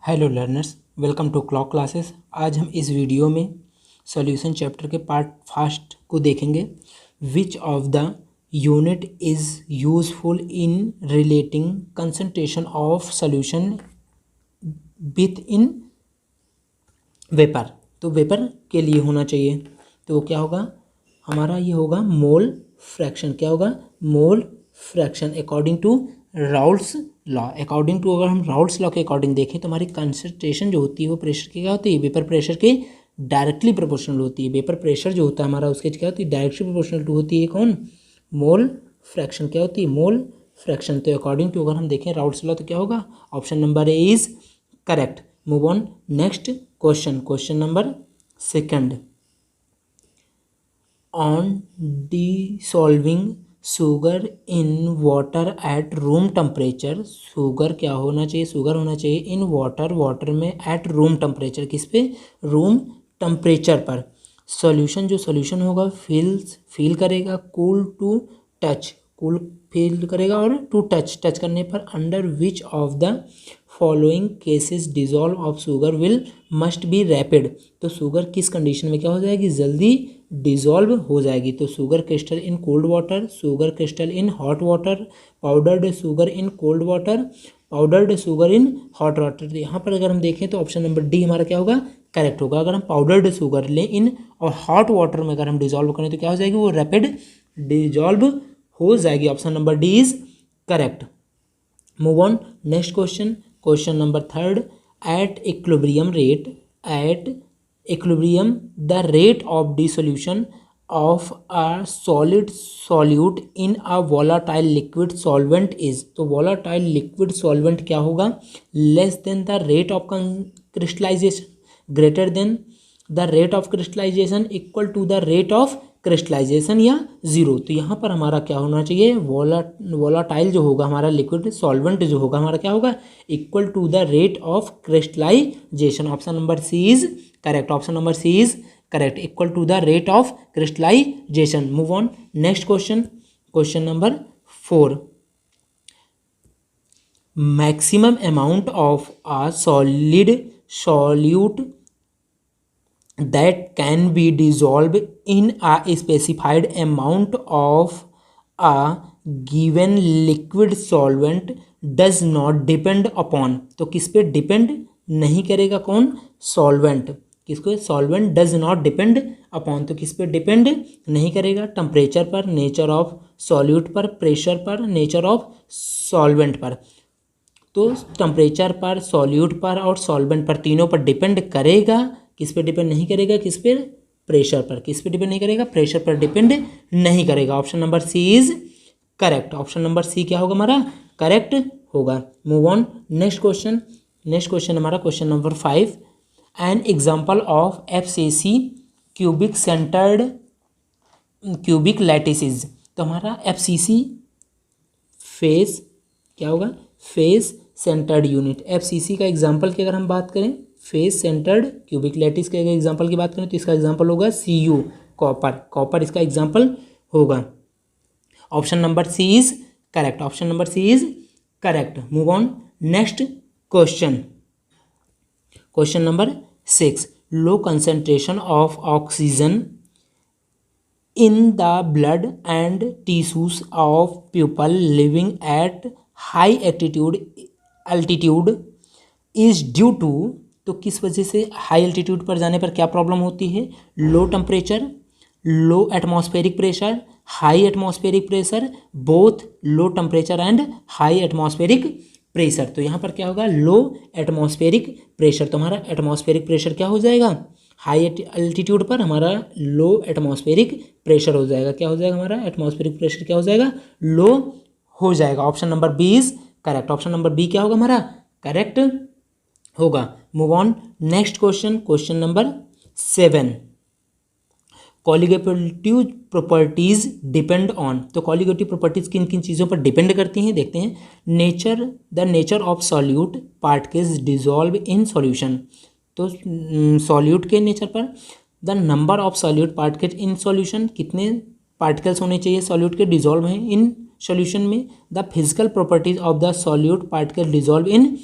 Hello learners, welcome to clock classes. आज हम इस वीडियो में सॉल्यूशन चैप्टर के पार्ट फर्स्ट को देखेंगे। Which of the unit is useful in relating concentration of solution with in vapour. तो vapour के लिए होना चाहिए, तो क्या होगा हमारा, ये होगा मोल फ्रैक्शन। क्या होगा? Mole fraction according to Raoult's law. According to, अगर हम राउल्स लॉ के अकॉर्डिंग देखें तो हमारी कंसंट्रेशन जो होती है वो प्रेशर की क्या होती है? वेपर प्रेशर के डायरेक्टली प्रोपोर्शनल होती है। वेपर प्रेशर जो होता है हमारा उसके क्या होती है? डायरेक्टली प्रोपोर्शनल टू होती है कौन? मोल फ्रैक्शन। क्या होती है? Mole fraction. तो अकॉर्डिंग टू अगर हम देखें राउल्स लॉ तो क्या होगा? Option number A is correct. Move on next question. Question number second. On dissolving sugar in water at room temperature. Sugar क्या होना चाहिए? शुगर होना चाहिए इन वाटर, वाटर में एट रूम टेम्परेचर। किस पे? रूम टेम्परेचर पर। सॉल्यूशन जो सॉल्यूशन होगा फील करेगा cool to touch, cool feel करेगा और टू टच, टच करने पर under which of the following cases dissolve of sugar will must be rapid. तो शुगर किस कंडीशन में क्या हो जाएगी? जल्दी डिजॉल्व हो जाएगी। तो sugar crystal in cold water, sugar crystal in hot water, powdered sugar in cold water, powdered sugar in hot water. तो यहाँ पर अगर हम देखें तो ऑप्शन नंबर डी हमारा क्या होगा? करेक्ट होगा। अगर हम पाउडर्ड शुगर लें इन और हॉट वाटर में अगर हम डिजॉल्व करें तो क्या हो जाएगी? वो रैपिड डिजॉल्व हो जाएगी। Option number D is correct. Move on next question. Question number third. At equilibrium rate, at equilibrium the rate of dissolution of a solid solute in a volatile liquid solvent is। तो volatile liquid solvent क्या होगा? less than the rate of crystallization, greater than the rate of crystallization, equal to the rate of crystallisation या zero. तो यहाँ पर हमारा क्या होना चाहिए? वोलाटाइल जो होगा हमारा लिक्विड सॉल्वेंट जो होगा हमारा क्या होगा? Equal to the rate of crystallisation. Option number C is correct. Option number C is correct, equal to the rate of crystallisation. Move on next question. Question number 4। Maximum amount of a solid solute that can be dissolved in a specified amount of a given liquid solvent does not depend upon। तो किस पे depend नहीं करेगा? कौन? Solvent. किसको? Solvent does not depend upon. तो किस पे डिपेंड नहीं करेगा? टेम्परेचर पर, नेचर ऑफ सॉल्यूट पर, प्रेशर पर, नेचर ऑफ सॉल्वेंट पर। तो टेम्परेचर पर, सॉल्यूट पर और सॉल्वेंट पर, तीनों पर डिपेंड करेगा। किस पे डिपेंड नहीं करेगा? किस पे? प्रेशर पर। किस पे डिपेंड नहीं करेगा? प्रेशर पर डिपेंड नहीं करेगा। Option number C is correct. Option number C क्या होगा हमारा? करेक्ट होगा। Move on next question. Next question हमारा question number 5। An example of FCC cubic centred cubic lattices. तो हमारा एफसीसी फेस क्या होगा? Face centred unit. एफसीसी का एग्जाम्पल की अगर हम बात करें, फेस सेंटर्ड क्यूबिक लैटिस के एग्जांपल की बात करें तो इसका एग्जांपल होगा सीयू, कॉपर। कॉपर इसका एग्जांपल होगा। Option number C is correct. Option number C is correct. Move on next question. Question number 6। Low concentration of oxygen in the blood and tissues of people living at high altitude is due to. तो किस वजह से high altitude पर जाने पर क्या problem होती है? Low temperature, low atmospheric pressure, high atmospheric pressure, both low temperature and high atmospheric pressure. तो यहाँ पर क्या होगा? लो एटमॉस्फेरिक प्रेशर। तो हमारा एटमॉस्फेरिक प्रेशर क्या हो जाएगा? हाई एल्टीट्यूड पर हमारा लो एटमॉस्फेरिक प्रेशर हो जाएगा। क्या हो जाएगा? हमारा एटमॉस्फेरिक प्रेशर क्या हो जाएगा? लो हो जाएगा। Option number B is correct. Option number B क्या होगा हमारा? करेक्ट होगा। Move on next question. Question number 7। Colligative properties depend on. तो कॉलिगेटिव प्रॉपर्टीज किन किन चीज़ों पर डिपेंड करती हैं देखते हैं। Nature, the nature of solute particles dissolve in solution. तो सॉल्यूट के नेचर पर। The number of solute particle in solution, कितने पार्टिकल्स होने चाहिए सॉल्यूट के डिजॉल्व हैं इन सॉल्यूशन में। The physical properties of the solute particle dissolve in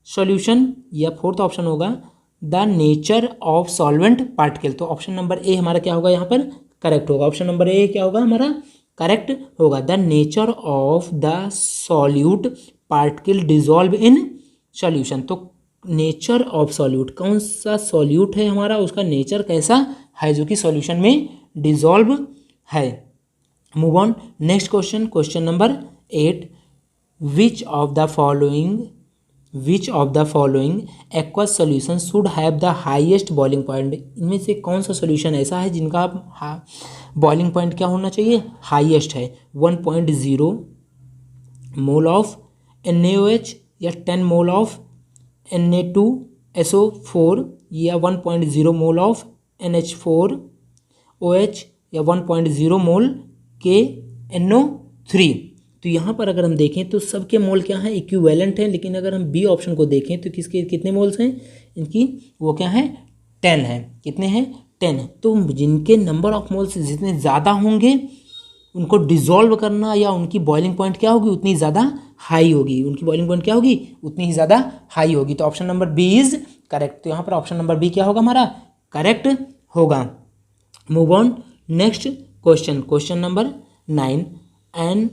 solution, या फोर्थ ऑप्शन होगा the nature of solvent particle. तो ऑप्शन नंबर ए हमारा क्या होगा यहाँ पर करेक्ट होगा। ऑप्शन नंबर ए क्या होगा हमारा करेक्ट होगा। The nature of the solute particle dissolve in solution. तो नेचर ऑफ सॉल्यूट, कौन सा सॉल्यूट है हमारा, उसका नेचर कैसा है जो कि सॉल्यूशन में डिजॉल्व है। Move on next question, question number 8, which of the following aqueous solution should have the highest boiling point. इनमें से कौन सा सोल्यूशन ऐसा है जिनका बॉइलिंग पॉइंट क्या होना चाहिए, हाईएस्ट है। 1.0 मोल ऑफ NaOH या 10 मोल ऑफ Na2SO4 या 1.0 मोल ऑफ NH4OH या 1.0 मोल KNO3। तो यहाँ पर अगर हम देखें तो सबके मोल क्या हैं, इक्विवेलेंट हैं। लेकिन अगर हम बी ऑप्शन को देखें तो किसके कितने मोल्स हैं इनकी, वो क्या है 10 है। कितने हैं 10 है। तो जिनके नंबर ऑफ मोल्स जितने ज़्यादा होंगे उनको डिजॉल्व करना या उनकी बॉइलिंग पॉइंट क्या होगी उतनी ज़्यादा हाई होगी, उनकी बॉइलिंग पॉइंट क्या होगी उतनी ही ज़्यादा हाई होगी। तो option number B is correct. तो यहाँ पर ऑप्शन नंबर बी क्या होगा हमारा करेक्ट होगा। Move on next question, question number 9, an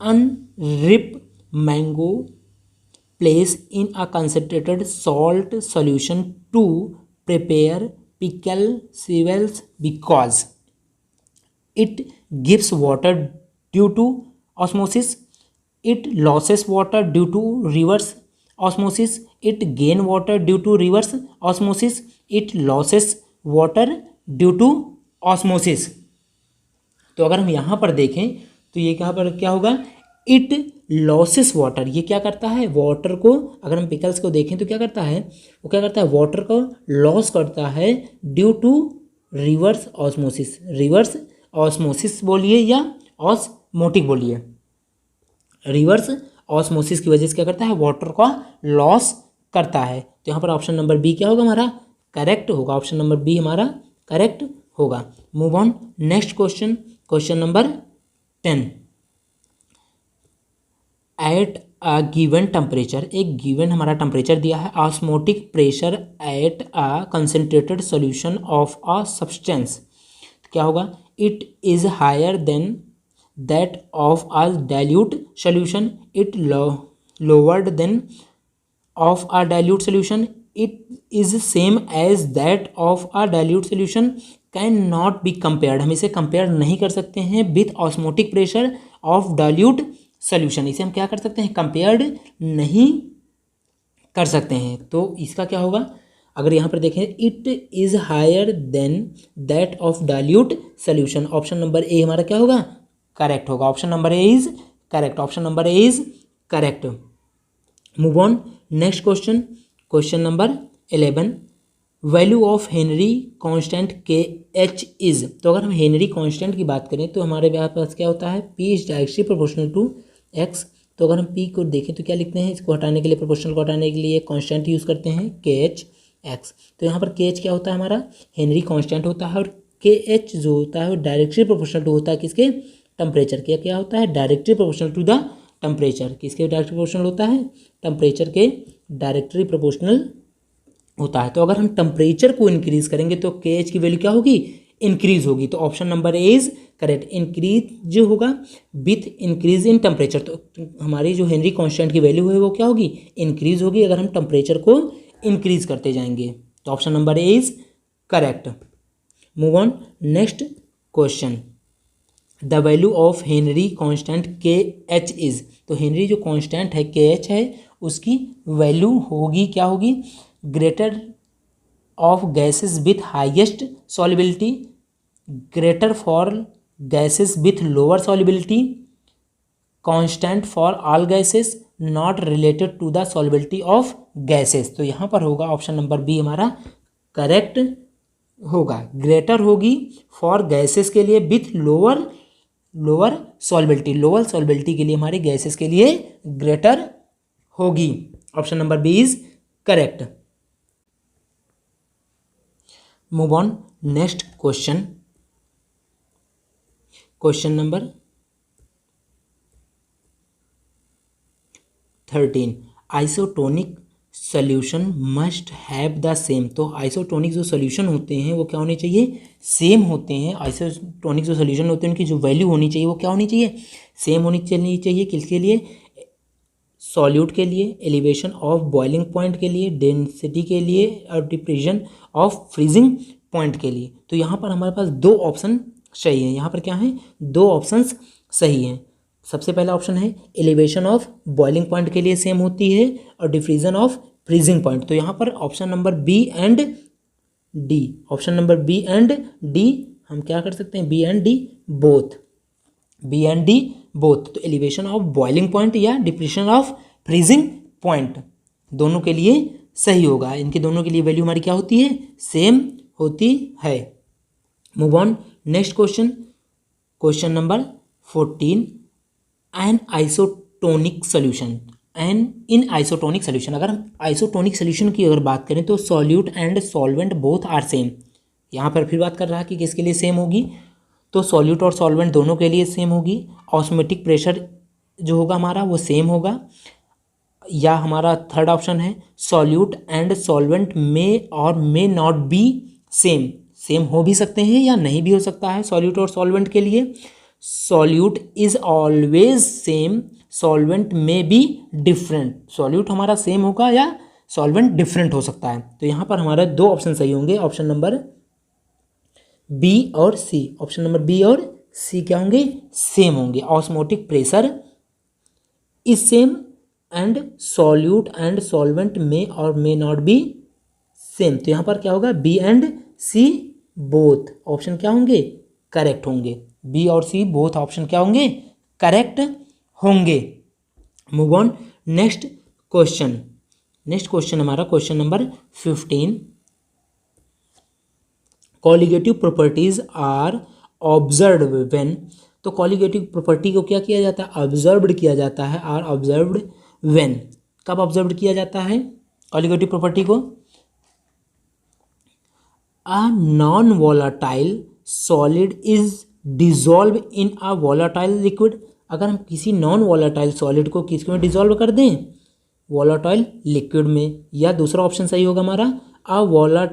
unrip mango place in a concentrated salt solution to prepare pickle cereals because it gives water due to osmosis, it loses water due to reverse osmosis, it gain water due to reverse osmosis, it loses water due to osmosis। तो अगर हम यहाँ पर देखें तो ये कहाँ पर क्या होगा, इट लॉसेस वाटर। ये क्या करता है वाटर को, अगर हम पिकल्स को देखें तो क्या करता है, वो क्या करता है वाटर को लॉस करता है due to reverse osmosis. Reverse osmosis बोलिए या ऑस्मोटिक बोलिए, रिवर्स ऑस्मोसिस की वजह से क्या करता है वाटर का लॉस करता है। तो यहाँ पर ऑप्शन नंबर बी क्या होगा हमारा करेक्ट होगा। ऑप्शन नंबर बी हमारा करेक्ट होगा। Move on next question, question number 10, at a given temperature, एक गिवन हमारा टेम्परेचर दिया है, osmotic pressure at a concentrated solution of a substance, क्या होगा, it is higher than that of a dilute solution, it lowered than of a dilute solution, it is same as that of a dilute solution, can not be compared. हम इसे compare नहीं कर सकते हैं with osmotic pressure of dilute solution. इसे हम क्या कर सकते हैं कंपेयर्ड नहीं कर सकते हैं। तो इसका क्या होगा, अगर यहाँ पर देखें it is higher than that of dilute solution, option number A हमारा क्या होगा करेक्ट होगा। Option number A is correct. Option number A is correct. Move on next question, question number 11, value of Henry constant K H is. तो अगर हम Henry constant की बात करें तो हमारे पास क्या होता है P is directly proportional to X. तो अगर हम पी को देखें तो क्या लिखते हैं, इसको हटाने के लिए प्रोपोर्शनल को हटाने के लिए कांस्टेंट यूज़ करते हैं के एच एक्स। तो यहाँ पर के एच क्या होता है हमारा हेनरी कांस्टेंट होता है, और के एच जो होता है वो डायरेक्टली प्रोपोर्शनल टू होता है किसके टेम्परेचर के, क्या होता है directly proportional to the temperature. किसके डायरेक्टली प्रोपोर्शनल होता है टेम्परेचर के डायरेक्टली प्रोपोर्शनल होता है। तो अगर हम टेम्परेचर को इंक्रीज करेंगे तो के एच की वैल्यू क्या होगी इंक्रीज होगी। तो option number A is correct. Increase जो होगा विथ इंक्रीज इन टेम्परेचर, तो हमारी जो हेनरी कांस्टेंट की वैल्यू है वो क्या होगी इंक्रीज होगी अगर हम टेम्परेचर को इंक्रीज करते जाएंगे। तो option number A is correct. Move on next question, the value of Henry constant K H is. तो हेनरी जो कांस्टेंट है के एच है उसकी वैल्यू होगी क्या होगी, greater of gases with highest solubility, greater for gases with lower solubility, constant for all gases, not related to the solubility of gases. तो यहाँ पर होगा ऑप्शन नंबर बी हमारा करेक्ट होगा। ग्रेटर होगी फॉर गैसेस के लिए with lower solubility, lower solubility के लिए हमारी गैसेस के लिए ग्रेटर होगी। Option number B is correct. Move on next question, question number 13, isotonic solution must have the same. तो आइसोटोनिक जो सोल्यूशन होते हैं वो क्या होने चाहिए, सेम होते हैं। आइसोटोनिक जो सोल्यूशन होते हैं उनकी जो वैल्यू होनी चाहिए वो क्या होनी चाहिए, सेम होनी चाहिए। किसके लिए, सॉल्यूट के लिए, एलिवेशन ऑफ बॉइलिंग पॉइंट के लिए, डेंसिटी के लिए और डिप्रेशन ऑफ फ्रीजिंग पॉइंट के लिए। तो यहाँ पर हमारे पास दो ऑप्शन सही हैं। यहाँ पर क्या है, दो ऑप्शंस सही हैं। सबसे पहला ऑप्शन है एलिवेशन ऑफ बॉइलिंग पॉइंट के लिए सेम होती है और डिफ्रीजन ऑफ फ्रीजिंग पॉइंट। तो यहाँ पर option number B and D, option number B and D हम क्या कर सकते हैं, B and D both, B and D both. तो एलिवेशन ऑफ बॉइलिंग पॉइंट या डिप्रेशन ऑफ फ्रीजिंग पॉइंट दोनों के लिए सही होगा। इनके दोनों के लिए वैल्यू हमारी क्या होती है, सेम होती है। Move on next question, question number 14, an isotonic solution. An in isotonic solution, अगर हम आइसोटोनिक सोल्यूशन की अगर बात करें तो solute and solvent both are same. यहाँ पर फिर बात कर रहा है कि किसके लिए सेम होगी, तो सॉल्यूट और सॉल्वेंट दोनों के लिए सेम होगी। ऑस्मोटिक प्रेशर जो होगा हमारा वो सेम होगा। या हमारा थर्ड ऑप्शन है सॉल्यूट एंड सॉल्वेंट में और may not be same, same हो भी सकते हैं या नहीं भी हो सकता है सॉल्यूट और सॉल्वेंट के लिए। Solute is always same, solvent में बी डिफरेंट। सॉल्यूट हमारा सेम होगा या सॉल्वेंट डिफरेंट हो सकता है। तो यहाँ पर हमारे दो ऑप्शन सही होंगे, ऑप्शन नंबर बी और सी। ऑप्शन नंबर बी और सी क्या होंगे, सेम होंगे। Osmotic pressure is same and solute and solvent में और मे नॉट बी सेम। तो यहाँ पर क्या होगा, B and C both option क्या होंगे, करेक्ट होंगे। बी और सी बोथ ऑप्शन क्या होंगे, करेक्ट होंगे। Move on next question, next question हमारा question number 15, colligative properties are observed when. तो कॉलिगेटिव प्रॉपर्टी को क्या किया जाता है, ऑब्जर्व्ड किया जाता है। आर ऑब्जर्व्ड व्हेन, कब ऑब्जर्व्ड किया जाता है कॉलिगेटिव प्रॉपर्टी को, a non volatile solid is dissolved in a volatile liquid. अगर हम किसी नॉन वोलाटाइल सॉलिड को किस में डिजॉल्व कर दें, वोलाटाइल लिक्विड में। या दूसरा ऑप्शन सही होगा हमारा, अ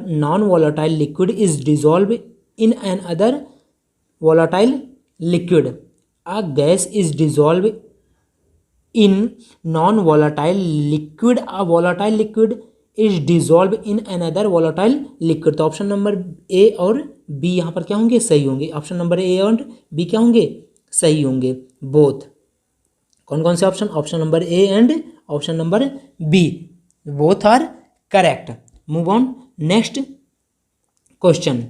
non volatile liquid is dissolved in an other volatile liquid. A gas is dissolved in non volatile liquid, a volatile liquid is dissolved in another volatile liquid. तो option number ए और B यहाँ पर क्या होंगे, सही होंगे। ऑप्शन नंबर ए और B क्या होंगे, सही होंगे बोथ। कौन कौन से option, option number A and option number B both are correct. Move on next question,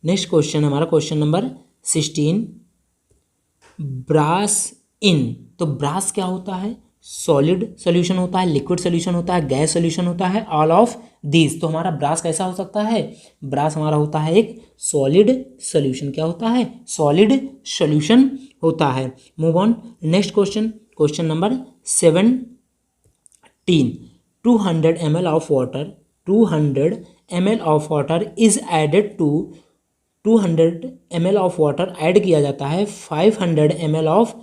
next question हमारा क्वेश्चन नंबर 16, ब्रास इन। तो ब्रास क्या होता है, सॉलिड सोल्यूशन होता है, लिक्विड सोल्यूशन होता है, गैस सोल्यूशन होता है, ऑल ऑफ दिस। तो हमारा ब्रास कैसा हो सकता है, ब्रास हमारा होता है एक सॉलिड सोल्यूशन। क्या होता है, सॉलिड सोल्यूशन होता है। Move on next question, question number 17, 200 ml of water, 200 ml of water is added to, 200 ml of water add किया जाता है 500 ml of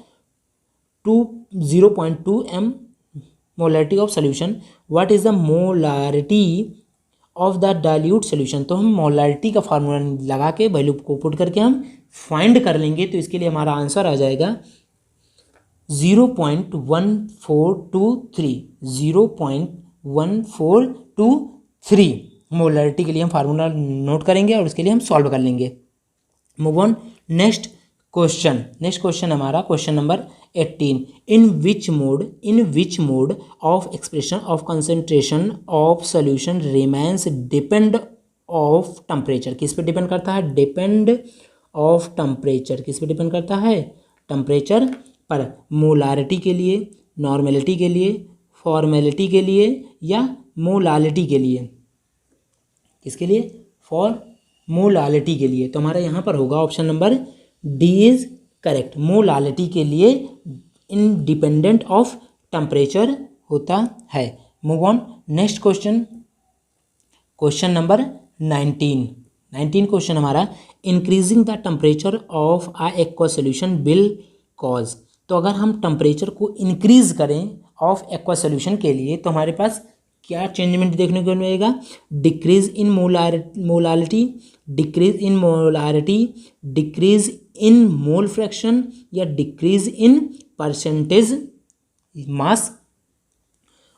0.2 m molarity of solution. What is the molarity of the dilute solution. तो हम molarity का formula लगा के value को put करके हम फाइंड कर लेंगे। तो इसके लिए हमारा आंसर आ जाएगा 0.1423, 0.1423 मोलरिटी के लिए हम फार्मूला नोट करेंगे और उसके लिए हम सॉल्व कर लेंगे। Move on next question, next question हमारा question number 18, in which mode of expression of concentration of solution remains depend of temperature. किस पे डिपेंड करता है, डिपेंड ऑफ टेम्परेचर। किस पे डिपेंड करता है, टेम्परेचर पर। मोलारिटी के लिए, नॉर्मेलिटी के लिए, फॉर्मेलिटी के लिए या मोलालिटी के लिए, किसके लिए, फॉर मोलालिटी के लिए। तो हमारा यहाँ पर होगा option number D is correct. Molality के लिए इंडिपेंडेंट ऑफ टेम्परेचर होता है। Move on next question, question number 19 question हमारा, increasing the temperature of a aqua solution will cause. तो अगर हम टेम्परेचर को इंक्रीज करें ऑफ एक्वा सोल्यूशन के लिए तो हमारे पास क्या चेंजमेंट देखने को मिलेगा? Decrease in molarity, decrease in molarity, decrease in mole fraction या decrease in percentage mass.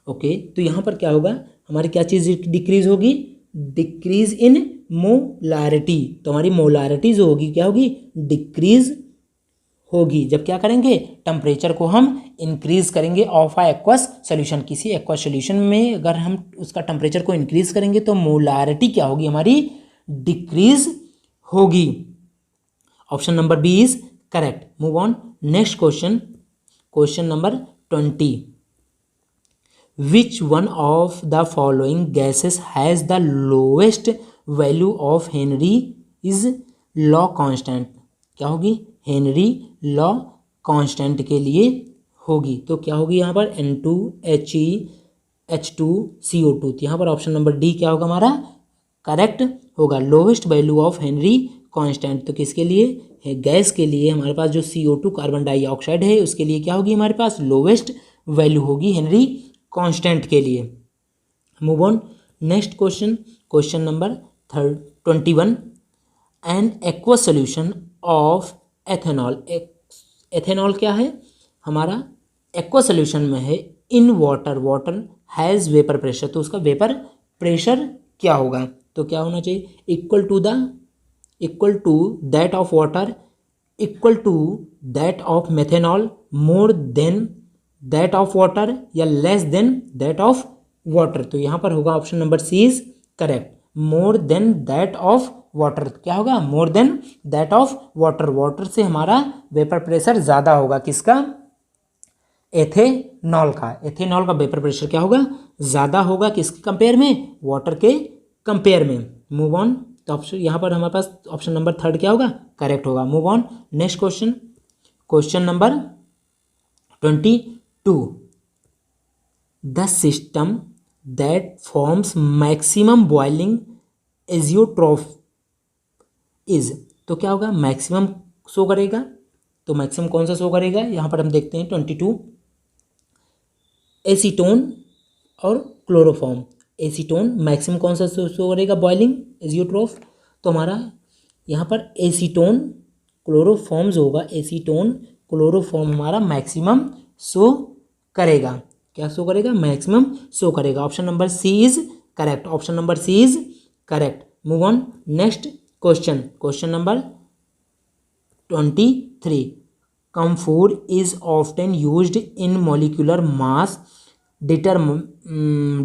Okay, तो यहाँ पर क्या होगा, हमारी क्या चीज़ डिक्रीज होगी? Decrease in molarity. तो हमारी मोलारिटी जो होगी क्या होगी? डिक्रीज होगी। जब क्या करेंगे? टेम्परेचर को हम इंक्रीज करेंगे ऑफ आ एक्वस सोल्यूशन। किसी एक्वस सोल्यूशन में अगर हम उसका टेम्परेचर को इंक्रीज करेंगे तो मोलारिटी क्या होगी? हमारी डिक्रीज होगी। Option number B is correct. Move on next question, question number 20। Which one of the following gases has the lowest value of Henry is law constant? क्या होगी? हेनरी लॉ कांस्टेंट के लिए होगी। तो क्या होगी यहाँ पर? N2He H2CO2। तो यहाँ पर ऑप्शन नंबर डी क्या होगा हमारा? करेक्ट होगा। Lowest value of Henry constant तो किसके लिए है? गैस के लिए। हमारे पास जो CO2 कार्बन डाइऑक्साइड है उसके लिए क्या होगी हमारे पास? लोवेस्ट वैल्यू होगी हेनरी कांस्टेंट के लिए। Move on next question, question number 21। An aqueous solution of ethanol. Ethanol क्या है हमारा? एक्वस सोल्यूशन में है in water, water has vapour pressure. तो उसका वेपर प्रेशर क्या होगा? तो क्या होना चाहिए? Equal to that of water, equal to that of methanol, more than that of water या less than that of water. तो यहाँ पर होगा option number C is correct. More than that of water क्या होगा? More than that of water. Water से हमारा vapour pressure ज़्यादा होगा। किसका? एथेनॉल का। एथेनॉल का वेपर प्रेशर क्या होगा? ज़्यादा होगा। किसके कंपेयर में? वाटर के कंपेयर में। Move on. तो ऑप्शन यहाँ पर हमारे पास ऑप्शन नंबर 3 क्या होगा? करेक्ट होगा। Move on next question, question number 22। The system that forms maximum boiling azeotrope is. तो क्या होगा? मैक्सिमम शो करेगा। तो मैक्सिमम कौन सा शो करेगा? यहाँ पर हम देखते हैं 22। एसीटोन और क्लोरोफॉर्म। एसीटोन मैक्सिमम कौन सा शो करेगा? Boiling azeotrope. तो हमारा यहाँ पर एसीटोन क्लोरोफॉर्म्स होगा। एसीटोन क्लोरोफॉर्म हमारा मैक्सिमम शो करेगा। क्या शो करेगा? मैक्सिमम शो करेगा। Option number C is correct. Option number C is correct. Move on next question, question number 23। Camphor is often used in molecular mass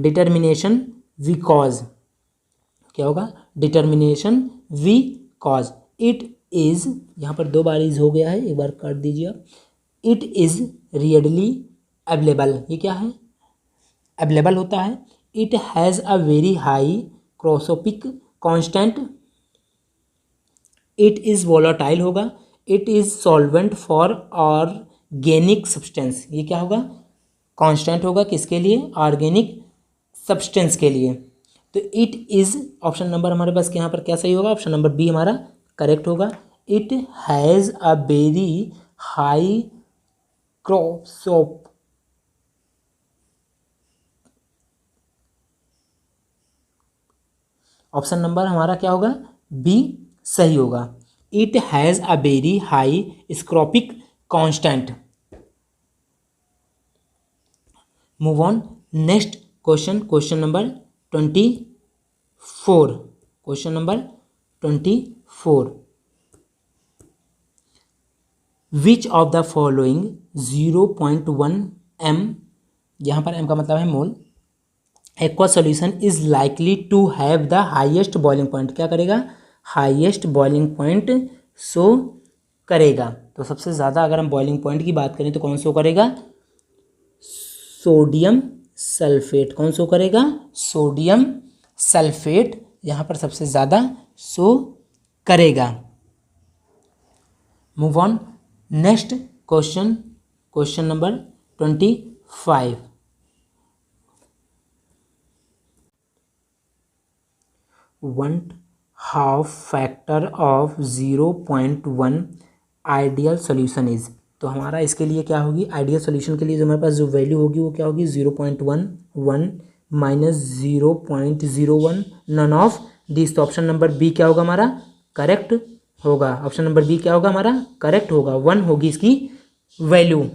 determination because क्या होगा? Determination because it is, यहाँ पर 2 bar is हो गया है, एक बार काट दीजिए आप। It is readily available. ये क्या है? अवेलेबल होता है। It has a very high cryoscopic constant. It is volatile होगा। It is solvent for organic substance. ये क्या होगा? कांस्टेंट होगा। किसके लिए? ऑर्गेनिक सब्सटेंस के लिए। तो इट इज़ ऑप्शन नंबर हमारे पास यहाँ पर क्या सही होगा? ऑप्शन नंबर बी हमारा करेक्ट होगा। It has a very high cryoscopic. Option number हमारा क्या होगा? बी सही होगा। It has a very high cryoscopic constant. Move on next question, question number 24। Question number 24। Which of the following 0.1 m, यहाँ पर m का मतलब है mole, aqua solution is likely to have the highest boiling point. क्या करेगा? Highest boiling point show करेगा। तो सबसे ज़्यादा अगर हम बॉइलिंग पॉइंट की बात करें तो कौन शो करेगा? Sodium sulphate. कौन शो करेगा? सोडियम सल्फेट यहाँ पर सबसे ज़्यादा शो करेगा। Move on next question, question number 25। One half factor of 0.1 ideal solution is. तो हमारा इसके लिए क्या होगी? आइडियल सोल्यूशन के लिए जो हमारे पास जो वैल्यू होगी वो क्या होगी? 0.11 -0.01, नन ऑफ दिस। तो ऑप्शन नंबर बी क्या होगा हमारा, करेक्ट होगा। ऑप्शन नंबर बी क्या होगा हमारा, करेक्ट होगा, 1 होगी इसकी वैल्यू।